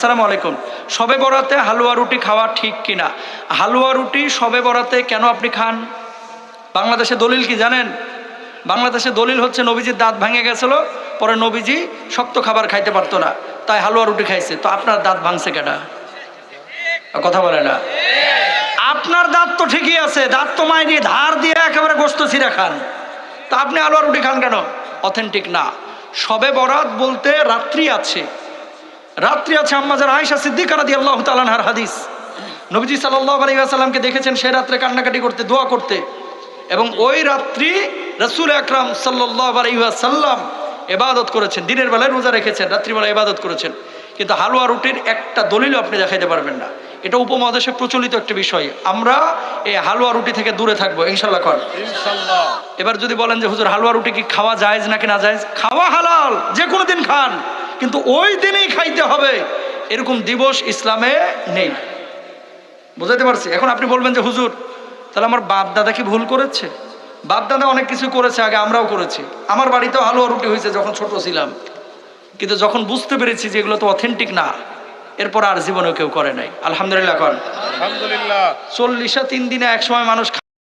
আসসালামু আলাইকুম। শবে বরাতে হালুয়া রুটি খাওয়া ঠিক কিনা? হালুয়া রুটি শবে বরাতে কেন আপনি খান? বাংলাদেশে দলিল কি জানেন? বাংলাদেশে দলিল হচ্ছে নবীজির দাঁত ভেঙে গেছিল, পরে নবীজি শক্ত খাবার খাইতে পারতো না, তাই হালুয়া রুটি খাইছে। তো আপনার দাঁত ভাঙছে কেডা? কথা বলে না। আপনার দাঁত তো ঠিকই আছে, দাঁত তো মাইনি ধার দিয়ে একেবারে গোস্ত ছিঁড়ে খান, তা আপনি হালুয়া রুটি খান কেন? অথেন্টিক না। শবে বরাত বলতে রাত্রি আছে, রাত্রি আছে। আম্মাজান আয়েশা সিদ্দিকা রাদিয়াল্লাহু তাআলা আনহার হাদিস, নবীজি সাল্লাল্লাহু আলাইহি ওয়াসাল্লামকে দেখেছেন সেই রাত্রে কান্নাকাটি করতে, দোয়া করতে, এবং ওই রাত্রি রাসূল আকরাম সাল্লাল্লাহু আলাইহি ওয়াসাল্লাম ইবাদত করেছেন। দিনের বেলায় রোজা রেখেছেন, রাত্রিবেলা ইবাদত করেছেন। কিন্তু হালুয়া রুটির একটা দলিলও আপনি দেখাইতে পারবেন না। এটা উপমহাদেশে প্রচলিত একটা বিষয়। আমরা এই হালুয়া রুটি থেকে দূরে থাকবো ইনশাআল্লাহ। কর ইনশাআল্লাহ। এবার যদি বলেন যে হুজুর হালুয়া রুটি কি খাওয়া জায়েজ নাকি না জায়েজ? খাওয়া হালাল, যে কোনো দিন খান, কিন্তু ওই দিনেই খাইতে হবে এরকম দিবস ইসলামে নেই। বুঝাইতে পারছি? এখন আপনি বলবেন যে হুজুর তাহলে আমার বাপ দাদা কি ভুল করেছে? বাপ দাদা অনেক কিছু করেছে, আগে আমরাও করেছি। আমার বাড়িতেও হালুয়া রুটি হয়েছে যখন ছোট ছিলাম, কিন্তু যখন বুঝতে পেরেছি যে এগুলো তো অথেন্টিক না, এরপর আর জীবনেও কেউ করে নাই। আলহামদুলিল্লাহ। 40 3 দিনে এক সময় মানুষ